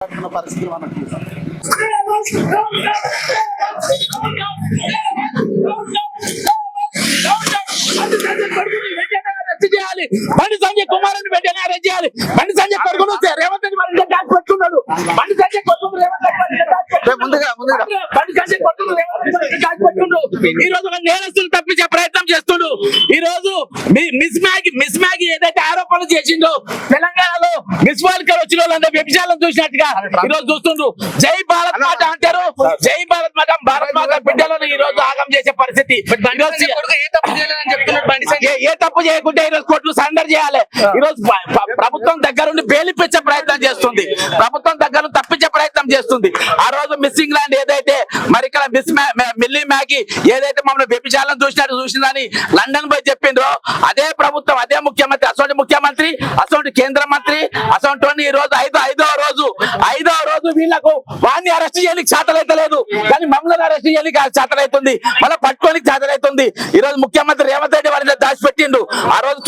పరిస్థితులు మనం చూసాం. బండి సంజయ్ కుమార్ వెంటనే అరెస్ట్ చేయాలి. బండి సంజయ్ కొడుకును రేవంత్ రెడ్డి దాచి పెట్టుకున్నాడు. బండి సంజయ్ కొడుకును రేవంత్ ఈ రోజు నేరస్తులు తప్పించే ప్రయత్నం చేస్తుండు. ఈ రోజు మిస్ మ్యాగీ ఏదైతే ఆరోపణలు చేసిండో తెలంగాణలో మిస్ వరల్డ్ వచ్చిన వాళ్ళంటే వ్యభిచారం చూసినట్టుగా ఈ రోజు చూస్తుండ్రు. జై భారత్ మాత అంటారు. జై భారత్ మాత భారత్ మాత బిడ్డలను ఈ రోజు ఆగం చేసే పరిస్థితి. ఏ తప్పు చేయకుంటే ఈ రోజు కోర్టులు సరెండర్ చేయాలి. ఈ రోజు ప్రభుత్వం దగ్గరుండి బెయిలిపించే ప్రయత్నం చేస్తుంది. ప్రభుత్వం దగ్గర తప్పించే ప్రయత్నం చేస్తుంది. ఆ రోజు మిస్సింగ్ ల్యాండ్ ఏదైతే మరి ఇక్కడ మిల్లీ మ్యాగీ ఏదైతే మమ్మల్ని వ్యభిచారం చూసిందని లండన్ పోయి చెప్పిండ్రో అదే ప్రభుత్వం అదే ముఖ్యమంత్రి అసోంటి కేంద్ర మంత్రి అసోంటి ఈ రోజు ఐదవ రోజు వీళ్లకు వాడిని అరెస్ట్ చేయడానికి చేతలైతలేదు. కానీ మమ్మల్ని అరెస్ట్ చేయడానికి చేతలైతుంది. మళ్ళీ పట్టుకోనికి చేతలైతుంది. ఈ రోజు ముఖ్యమంత్రి రేవంత్ రెడ్డి వారిని దాచిపెట్టిండు. ఆ రోజు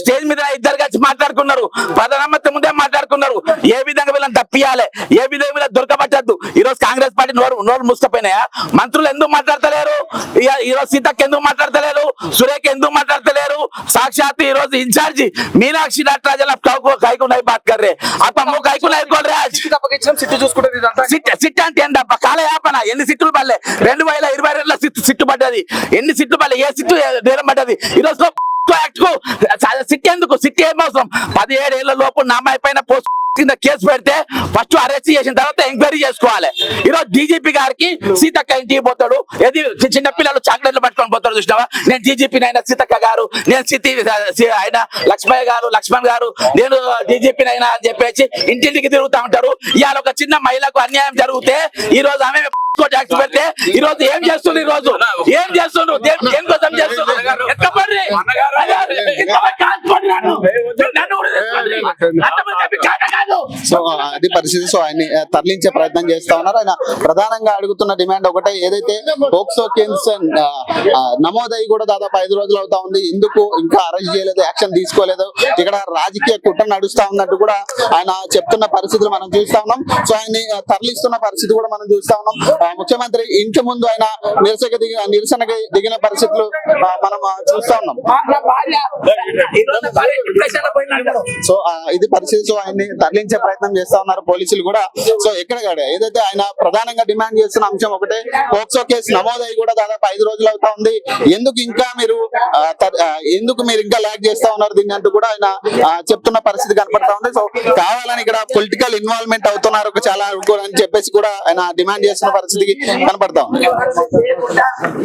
స్టేజ్ మీద ఇద్దరు కలిసి మాట్లాడుకున్నారు. ప్రధానమంత్రి ముందే మాట్లాడుకున్నారు. ఏ విధంగా వీళ్ళని తప్పియాలి, ఏ విధంగా వీళ్ళని దొరకబట్టద్దు. ఈ రోజు కాంగ్రెస్ పార్టీ నోరు మూసుకపోయినాయా? మంత్రులు ఎందుకు మాట్లాడతలేరు? ఈ రోజు సీతక్క ఎందుకు మాట్లాడతలేరు? సురేఖ ఎందుకు మాట్లాడతలేరు? సాక్షాత్ ఈ రోజు ఇన్ఛార్జి మీనాక్షి నటరాజన్ కైకున్నాయి బాత్ కర్రే అప్పమ్మ కైకున్నాయి సిట్ అంటే ఏంటప్ప కాలయాపన. ఎన్ని సిట్లు పడలే? 2022 సిట్టు పడ్డది. ఎన్ని సిట్లు పడలే? ఏ సిట్టు నేరం పడ్డది? ఈ రోజు సిట్ ఎందుకు? సిట్ ఏం అవసరం? 17 ఏళ్ల లోపు నా అమ్మాయి పైన పోస్ట్ కింద కేసు పెడితే ఫస్ట్ అరెస్ట్ చేసిన తర్వాత ఎంక్వైరీ చేసుకోవాలి. ఈరోజు డీజీపీ గారికి సీతక్క ఇంటికి పోతాడు. ఏది చిన్న పిల్లలు చాక్లెట్లు పట్టుకొని పోతాడు. చూసినావా? నేను డీజీపీని అయినా సీతక్క గారు, నేను ఆయన లక్ష్మణ్ గారు నేను డీజీపీని అయినా అని చెప్పేసి ఇంటింటికి తిరుగుతా ఉంటారు. ఇవాళ ఒక చిన్న మహిళకు అన్యాయం జరిగితే ఈ రోజు ఆమె ట్యాక్స్ పెడితే ఈ రోజు ఏం చేస్తుంది? ఈ రోజు ఏం చేస్తుండ్రు? దేనికోసం చేస్తుండ్రు? సో అది పరిస్థితి. సో ఆయన తరలించే ప్రయత్నం చేస్తా ఉన్నారు. ఆయన ప్రధానంగా అడుగుతున్న డిమాండ్ ఒకటే, ఏదైతే పోక్సో కేసు నమోదయ్యి కూడా దాదాపు 5 రోజులు అవుతా ఉంది, ఎందుకు ఇంకా అరెస్ట్ చేయలేదు, యాక్షన్ తీసుకోలేదు, ఇక్కడ రాజకీయ కుట్ర నడుస్తా ఉందంటూ కూడా ఆయన చెప్తున్న పరిస్థితులు మనం చూస్తా ఉన్నాం. సో ఆయన్ని తరలిస్తున్న పరిస్థితి కూడా మనం చూస్తా ఉన్నాం. ముఖ్యమంత్రి ఇంటి ముందు ఆయన నిరసనకి దిగిన పరిస్థితులు మనం చూస్తా ఉన్నాం. సో ఇది పరిస్థితి. సో ఆయన్ని తరలించే ప్రయత్నం చేస్తా ఉన్నారు పోలీసులు కూడా. సో ఎక్కడ ఏదైతే ఆయన ప్రధానంగా డిమాండ్ చేస్తున్న అంశం ఒకటే, పోక్సో కేసు నమోదయ్యి కూడా దాదాపు 5 రోజులు అవుతా ఉంది, ఎందుకు మీరు ఇంకా లాగ్ చేస్తా ఉన్నారు దీన్ని అంటూ కూడా ఆయన చెప్తున్న పరిస్థితి కనపడతా ఉంది. సో కావాలని ఇక్కడ పొలిటికల్ ఇన్వాల్వ్మెంట్ అవుతున్నారు చాలా అని చెప్పేసి కూడా ఆయన డిమాండ్ చేస్తున్న పరిస్థితికి కనపడతా ఉంది.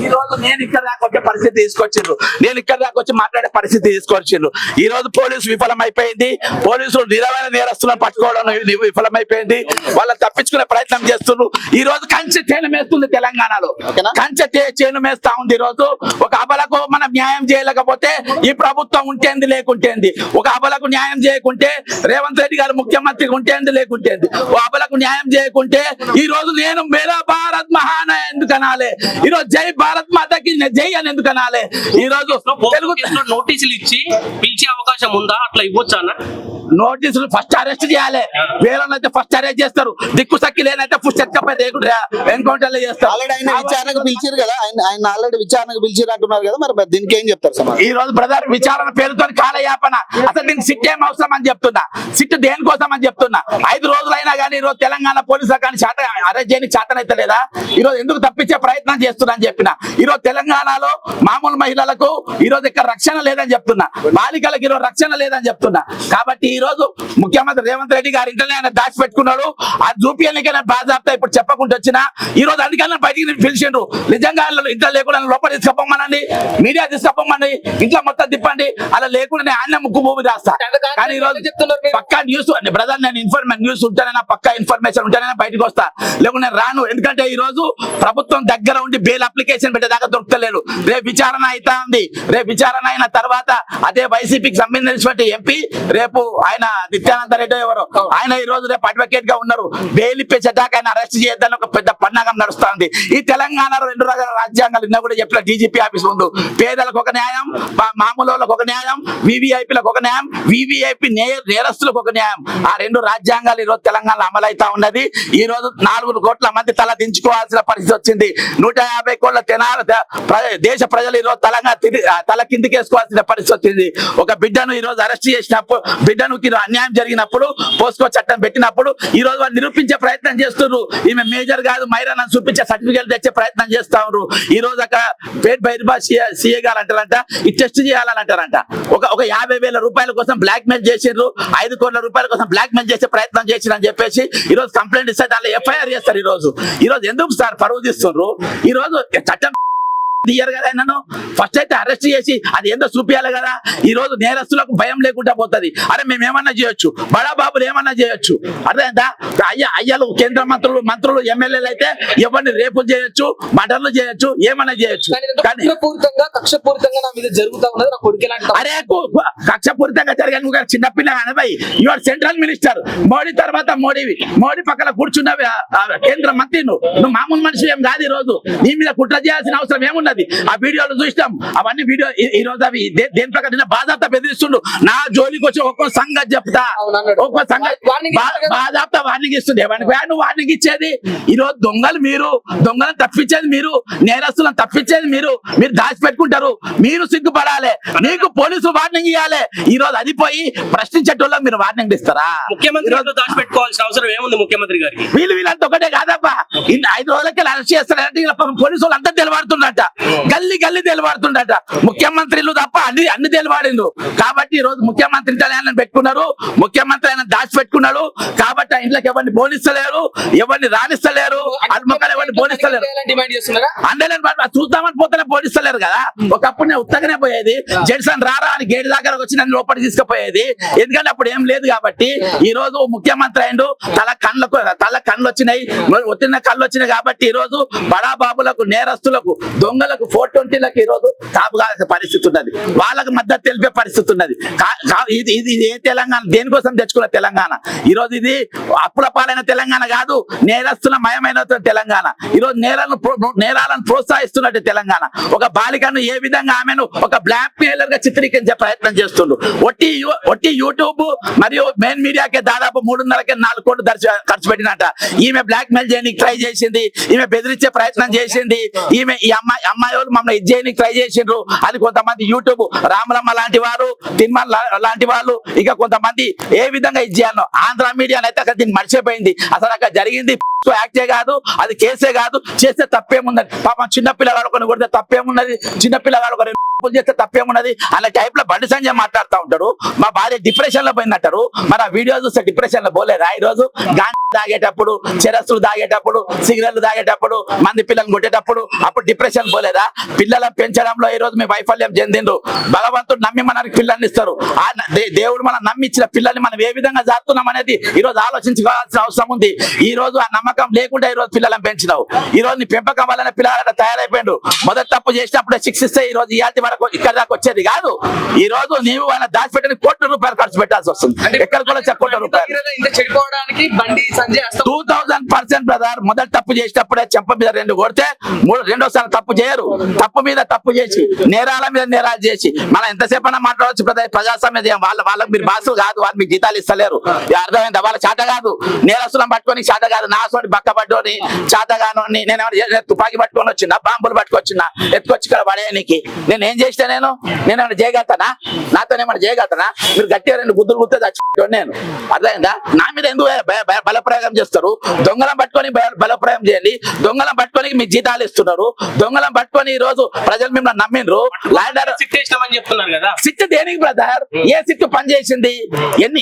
ఈ రోజు నేను ఇక్కడ దాకా వచ్చే పరిస్థితి తీసుకొచ్చిండ్రు. నేను ఇక్కడ దాకా వచ్చి మాట్లాడే పరిస్థితి తీసుకొచ్చిండ్రు. ఈ రోజు పోలీసు విఫలమైపోయింది. పోలీసులు నిజమైన నేరస్తులను పట్టుకోవడం విఫలమైపోయింది. వాళ్ళని తప్పించుకునే ప్రయత్నం చేస్తున్నారు. ఈ రోజు కంచె చేను మేస్తుంది తెలంగాణలో. కంచె చేను మేస్తా ఉంది. ఈ రోజు ఒక అబలకు మనం న్యాయం చేయలేకపోతే ఈ ప్రభుత్వం ఉంటేంది లేకుంటేంది. ఒక అబలకు న్యాయం చేయకుంటే రేవంత్ రెడ్డి గారు ముఖ్యమంత్రి ఉంటేంది లేకుంటేంది. ఓ అబలకు న్యాయం చేయకుంటే ఈ రోజు నేను మేరా భారత్ మహాన్ ఎందుకు అనాలి? ఈ రోజు జై భారత్ మాతకి జై అని ఎందుకు అనాలి? ఈ రోజు తెలుగు నోటీసులు ఇచ్చి పిలిచే అవకాశం ఉందా? అట్లా ఇవ్వచ్చా? నోటీసులు ఫస్ట్ అరెస్ట్ చేయాలి. వేరే ఫస్ట్ అరెస్ట్ చేస్తారు. దిక్కు సక్కి లేనైతే ఎన్కౌంటర్ చేస్తారు. ఆయన విచారణకు పిలిచారు కదా, ఆయన ఆల్రెడీ విచారణకు పిలిచారు అంటున్నారు కదా, మరి దీనికి ఏం చెప్తారు సార్? ఈ రోజు బ్రదర్ విచారణ పేరుతో కాలయాపన. అసలు దీనికి సిట్ ఏం అవసరం అని చెప్తున్నా. సిట్ దేనికోసం అని చెప్తున్నా. 5 రోజులైనా కానీ ఈ రోజు తెలంగాణ పోలీసులు కానీ అరెస్ట్ చేయని చేతనైతే లేదా? ఈ రోజు ఎందుకు తప్పించే ప్రయత్నం చేస్తున్నా అని చెప్పిన. ఈ రోజు తెలంగాణలో మామూలు మహిళలకు ఈ రోజు ఇక్కడ రక్షణ లేదని చెప్తున్నా. బాలికలకు ఈరోజు రక్షణ లేదని చెప్తున్నా. కాబట్టి ఈ రోజు ముఖ్యమంత్రి రేవంత్ రెడ్డి గారు ఇంటనే ఆయన దాచిపెట్టుకున్నాడు. అది చూపించడానికైనా బాధ్యత ఇప్పుడు చెప్పకుండా వచ్చినా ఈ రోజు అందుకని బయటికి పిలిచిండ్రు. నిజంగా ఇంట్లో లేకుండా లోపల తీసుకపోమనండి, మీడియా తీసుకపోమని, ఇంట్లో మొత్తం తిప్పండి. అలా లేకుండా నేను ఆయన ముక్కు భూమి రాస్తా. కానీ ఈ రోజు పక్కా న్యూస్ బ్రదర్, నేను న్యూస్ ఉంటేనైనా పక్కా ఇన్ఫర్మేషన్ ఉంటేనైనా బయటకు వస్తా, లేకుండా నేను రాను. ఎందుకంటే కాబట్టే ఈ రోజు ప్రభుత్వం దగ్గర ఉండి బెయిల్ అప్లికేషన్ పెట్టేదాకా దొరకలేరు. రేపు విచారణ అయితా ఉంది. రేపు విచారణ అయిన తర్వాత అదే వైసీపీకి సంబంధించినటువంటి ఎంపీ రేపు ఆయన నిత్యానంద రెడ్డి ఎవరు ఆయన ఈ రోజు రేపు అడ్వకేట్ గా ఉన్నారు. బెయిల్ ఇప్పించేదాకా ఆయన అరెస్ట్ చేద్దాని ఒక పెద్ద పండగం నడుస్తుంది. ఈ తెలంగాణలో 2 రకాల రాజ్యాంగాలు నిన్న కూడా చెప్పిన డీజీపీ ఆఫీస్ ముందు పేదలకు ఒక న్యాయం, మామూలు వాళ్ళకు ఒక న్యాయం, వివిఐపీలకు ఒక న్యాయం, వివిఐపీ నేరస్తులకు ఒక న్యాయం. ఆ 2 రాజ్యాంగాలు ఈ రోజు తెలంగాణలో అమలైతా ఉన్నది. ఈ రోజు 4 కోట్ల మంది తల దించుకోవాల్సిన పరిస్థితి వచ్చింది. 150 కోట్ల దేశ ప్రజలు ఈ రోజు తల కిందికేసుకోవాల్సిన పరిస్థితి వచ్చింది. ఒక బిడ్డను ఈ రోజు అరెస్ట్ చేసినప్పుడు, బిడ్డను అన్యాయం జరిగినప్పుడు పోస్కో చట్టం పెట్టినప్పుడు ఈ రోజు వాళ్ళు నిరూపించే ప్రయత్నం చేస్తున్నారు. ఈమె మేజర్ కాదు మైరా చూపించే సర్టిఫికేట్ తెచ్చే ప్రయత్నం చేస్తా ఉన్నారు. ఈ రోజు అక్కడ పేట్ బైర్బా సీఏ గారు అంటారంట ఈ టెస్ట్ చేయాలని అంటారంట. ఒక 50,000 రూపాయల కోసం బ్లాక్ మెయిల్ చేసిండ్రు, 5 కోట్ల రూపాయల కోసం బ్లాక్ మెయిల్ చేసే ప్రయత్నం చేసిండ్రు చెప్పేసి ఈ రోజు కంప్లైంట్ ఇస్తే దాంట్లో ఎఫ్ఐఆర్ చేస్తారు. ఈ రోజు ఎందుకు సార్ పరువు తీస్తున్నారు? ఈ రోజు చట్టం తీయరు కదా. నన్ను ఫస్ట్ అయితే అరెస్ట్ చేసి అది ఏందో చూపించాలి కదా. ఈ రోజు నేరస్తులకు భయం లేకుండా పోతుంది. అరే మేము ఏమన్నా చేయొచ్చు, బడా బాబులు ఏమన్నా చేయొచ్చు. అర్థమైందా? అయ్యలు కేంద్ర మంత్రులు ఎమ్మెల్యేలు అయితే ఎవరిని రేపులు చేయొచ్చు, మర్డర్లు చేయొచ్చు, ఏమన్నా చేయొచ్చు. కానీ కక్షపూరితంగా నా మీద జరుగుతా ఉన్నది నా కొడుకు. అరే కక్షపూరితంగా జరిగాను నువ్వు చిన్నపిల్ల అనబాయి. Your central minister. మోడీ తర్వాత మోడీ పక్కన కూర్చున్న కేంద్ర మంత్రి నువ్వు మామూలు మనిషి ఏం కాదు. ఈ రోజు నీ మీద కుట్ర చేయాల్సిన అవసరం ఏమున్నది? ఆ వీడియోలు చూస్తాం. అవన్నీ వీడియో ఈ రోజు అవి దేని ప్రకారం బాధాప్త బెదిరిస్తుండు. నా జోలికి వచ్చి ఒక్కో సంగతి చెప్తా, ఒక్కో సంగతి బాధాప్త వార్నింగ్ ఇస్తుంది. నువ్వు వార్నింగ్ ఇచ్చేది ఈ రోజు దొంగలను తప్పించేది మీరు, నేరస్తులను తప్పించేది మీరు దాచిపెట్టుకుంటారు. మీరు సిగ్గుపడాలి. మీకు పోలీసులు వార్నింగ్ ఇవ్వాలి. ఈ రోజు అది పోయి ప్రశ్నించేటోళ్ళ మీరు వార్నింగ్ ఇస్తారా? ముఖ్యమంత్రి దాచిపెట్టుకోవాల్సిన అవసరం ఏముంది ముఖ్యమంత్రి గారికి? వీళ్ళంతా ఒకటే కాదబ్బా. 5 రోజులకి అరెస్ట్ చేస్తారంటే పోలీసు వాళ్ళు అంతా తెలివాడుతుండట, గల్లీ తెలివాడుతుండట. ముఖ్యమంత్రులు తప్ప అన్ని తెలివాడిండు. కాబట్టి ఈ రోజు ముఖ్యమంత్రి ఆయన పెట్టుకున్నారు, ముఖ్యమంత్రి ఆయన దాచిపెట్టుకున్నాడు. కాబట్టి ఆ ఇంట్లోకి ఎవరిని బోనిస్తలేరు, ఎవరిని రాణిస్తలేరు, అల్మకాలు ఎవరిని బోనిస్తలేరు. చూద్దామని పోతేనే బోనిస్తలేరు కదా. ఒకప్పుడు నేను ఉత్తగానే పోయేది, జెడ్సన్ రారా అని గేట్ దగ్గర వచ్చి నన్ను లోపలికి తీసుకుపోయేది. ఎందుకంటే అప్పుడు ఏం లేదు కాబట్టి. ఈ రోజు ముఖ్యమంత్రి అయిండు, తల కళ్ళు వచ్చినాయి, ఒత్తిన కళ్ళు వచ్చినాయి. కాబట్టి ఈ రోజు బడా బాబులకు, నేరస్తులకు, దొంగలకు, 420లకు ఈ రోజు కాపు కావాల్సిన పరిస్థితి ఉన్నది. వాళ్ళకు మద్దతు తెలిపే పరిస్థితి ఉన్నది. ఇది ఏ తెలంగాణ, దేనికోసం తెచ్చుకున్న తెలంగాణ? ఈ రోజు ఇది అప్పుల పాలైన తెలంగాణ కాదు, నేరస్తుల మయమైన తెలంగాణ. ఈ రోజు నేరాలను ప్రోత్సహిస్తున్నట్టు తెలంగాణ. ఒక బాలికను ఏ విధంగా ఆమెను ఒక బ్లాక్ మెయిలర్ గా చిత్రీకరించే ప్రయత్నం చేస్తుండ్రు. ఒట్టి యూట్యూబ్ మరియు మెయిన్ మీడియాకే దాదాపు 3.5-4 కోట్లు ఖర్చు పెట్టినట్ట. ఈమె బ్లాక్ మెయిల్ చేయడానికి ట్రై చేసింది, ఈమె బెదిరించే ప్రయత్నం చేసింది. ఈమె ఈ అమ్మాయి వాళ్ళు మమ్మల్ని ఇది చేయడానికి ట్రై చేసిండ్రు. అది కొంతమంది యూట్యూబ్ రామలమ్మ లాంటి వారు, తిన్మల్ లాంటి వాళ్ళు, ఇక కొంతమంది ఏ విధంగా ఇది చేయాలో ఆంధ్ర మీడియా అయితే అక్కడ దీన్ని మర్చిపోయింది. అసలు అక్కడ జరిగింది యాక్టే కాదు, అది కేసే కాదు. చేస్తే తప్పేమున్నది? పాపం చిన్నపిల్లగాడు కొన్ని కొడితే తప్పేమున్నది? చిన్నపిల్లగాడు కొన్ని చేస్తే తప్పేమున్నది? అలా టైప్ లో బండి సంజయ్ మాట్లాడుతూ ఉంటారు. మా భార్య డిప్రెషన్ లో పోయిందంటారు. మరి ఆ వీడియో చూస్తే డిప్రెషన్ లో పోలేదా? ఈ రోజు గాంజా తాగేటప్పుడు, చెరస్సులు తాగేటప్పుడు, సిగరెట్లు తాగేటప్పుడు, మంది పిల్లల్ని కొట్టేటప్పుడు అప్పుడు డిప్రెషన్ పోలేదా? పిల్లలను పెంచడంలో ఈ రోజు మీ వైఫల్యం చెందిండ్రు. భగవంతుడు నమ్మి మనకి పిల్లల్ని ఇస్తారు. దేవుడు మనం నమ్మి ఇచ్చిన పిల్లల్ని మనం ఏ విధంగా జాతున్నాం అనేది ఈ రోజు ఆలోచించుకోవాల్సిన అవసరం ఉంది. ఈ రోజు ఆ నమ్మకం లేకుండా ఈ రోజు పిల్లలను పెంచినావు. ఈ రోజు నీ పెంపకం వల్ల పిల్లలు తయారైపోయిండు. మొదటి తప్పు చేసినప్పుడే శిక్షిస్తే ఈ రోజు ఇయాల్టి వరకు ఇక్కడ దాకా వచ్చేది కాదు. ఈ రోజు నీవు ఆయన దాచిపెట్టిన కోట్ల రూపాయలు ఖర్చు పెట్టాల్సి వస్తుంది. ఎక్కడ కూడా కోట్ల రూపాయలు. 2000% బ్రదర్. మొదటి తప్పు చేసినప్పుడే చెంప మీద 2 కొడితే రెండోసారి తప్పు చేయరు. తప్పు మీద తప్పు చేసి, నేరాల మీద నేరాలు చేసి మనం ఎంతసేపు అన్నా మాట్లాడవచ్చు బ్రదర్. ప్రజాస్వామ్యం వాళ్ళకు మీరు బాసులు కాదు, వాళ్ళు మీకు జీతాలు ఇస్తలేరు. అర్థమైందా? వాళ్ళ చేత కాదు, నేరస్తులను పట్టుకొని చేత కాదు. నాసోటి బక్కబడ్డోని చేతగాను నేను తుపాకీ పట్టుకొని వచ్చినా, బాంబులు పట్టుకొచ్చినా, ఎత్తుకొచ్చి ఇక్కడ పడేయనికి నేనేం చేసినా? నేనేమైనా చేయగలుగుతానా? నాతో ఏమైనా చేయగలుగుతానా? మీరు గట్టిగా 2 గుద్దులు గుర్తే చచ్చిపోయాను నేను. అర్థమైందా? నా మీద ఎందుకు బలప్రయోగం చేస్తారు? దొంగలను పట్టుకొని బలప్రయోగం చేయండి. దొంగలను పట్టుకొని మీ జీతాలు ఇస్తున్నారు. దొంగలను పట్టుకొని ఈ రోజు ప్రజలు మిమ్మల్ని నమ్మిండ్రు. చెప్తున్నారు కదా. సిట్ దేనికి బ్రదర్? ఏ సిట్ పని చేసింది?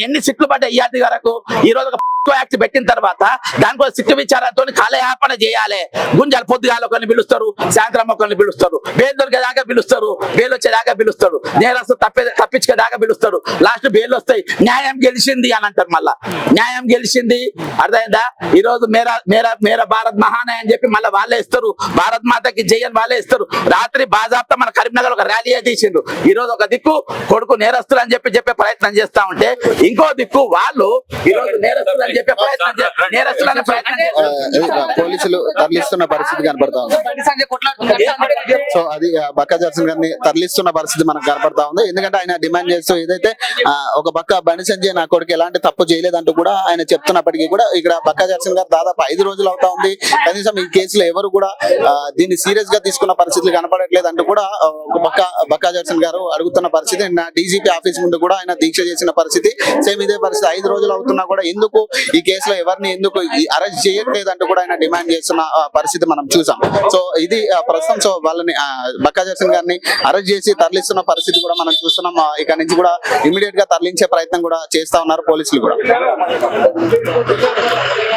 ఎన్ని సిట్లు పడ్డాయి ఇయాటి వరకు? ఈ రోజు పోస్కో యాక్ట్ పెట్టిన తర్వాత దానికి ఒక సిట్టు విచారణతో కాలయాపన చేయాలి. గుంజాలు పొద్దుగాల ఒకరిని పిలుస్తారు, సాయంత్రం ఒకరిని పిలుస్తారు, బెయిల్ దొరికేదాకా పిలుస్తారు, బెయిల్ వచ్చేదాకా పిలుస్తారు, నేరస్తు తప్పించుకేదాకా పిలుస్తారు. లాస్ట్ బెయిల్ వస్తాయి, న్యాయం గెలిచింది అని అంటారు. మళ్ళా న్యాయం గెలిచింది అర్థమైందా? ఈ రోజు మేరా మేరా మేరా భారత్ మహాన్ అని చెప్పి మళ్ళీ వాళ్ళే ఇస్తారు, భారత్ మాతకి జై అని వాళ్ళే ఇస్తారు. రాత్రి బాజాబ్తా మన కరీంనగర్ ఒక ర్యాలీ తీసిండు. ఈ రోజు ఒక దిక్కు కొడుకు నేరస్తులు అని చెప్పే ప్రయత్నం చేస్తా ఉంటే, ఇంకో దిక్కు వాళ్ళు ఈ రోజు నేరస్తులు అని చెప్పే నేరస్తులని ప్రయత్నం పోలీసులు తరలిస్తున్న పరిస్థితి కనబడతా ఉంది. బండి సంజయ్ కొట్లాడుతున్నారు. సో అది బక్కా జర్సన్ గారిని తరలిస్తున్న పరిస్థితి మనకు కనబడతా ఉంది. ఎందుకంటే ఆయన డిమాండ్ చేస్తూ ఏదైతే ఒక పక్క బండి సంజయ్ నా కొడుకు ఎలాంటి తప్పు చేయలేదంటూ కూడా ఆయన చెప్తున్నప్పటికీ కూడా ఇక్కడ బక్కా జర్సన్ గారు దాదాపు 5 రోజులు అవుతా ఉంది. కనీసం ఈ కేసులో ఎవరు కూడా దీన్ని సీరియస్ గా తీసుకున్న పరిస్థితులు కనపడట్లేదు అంటూ కూడా ఒక పక్క బక్కా జర్సన్ గారు అడుగుతున్న పరిస్థితి. డీజీపీ ఆఫీస్ ముందు కూడా ఆయన దీక్ష చేసిన పరిస్థితి సేమ్ ఇదే పరిస్థితి. 5 రోజులు అవుతున్నా కూడా ఎందుకు ఈ కేసులో ఎవరిని ఎందుకు అరెస్ట్ చేయట్లేదు అంటూ కూడా ఆయన డిమాండ్ చేస్తున్న పరిస్థితి మనం చూసాం. సో ఇది ప్రస్తుతం సో వాళ్ళని బక్కా జర్సన్ గారిని అరెస్ట్ చేసి తరలిస్తున్న పరిస్థితి కూడా మనం చూస్తున్నాం. ఇక్కడ నుంచి కూడా ఇమీడియట్ గా తరలించే ప్రయత్నం కూడా చేస్తా ఉన్నారు పోలీసులు కూడా.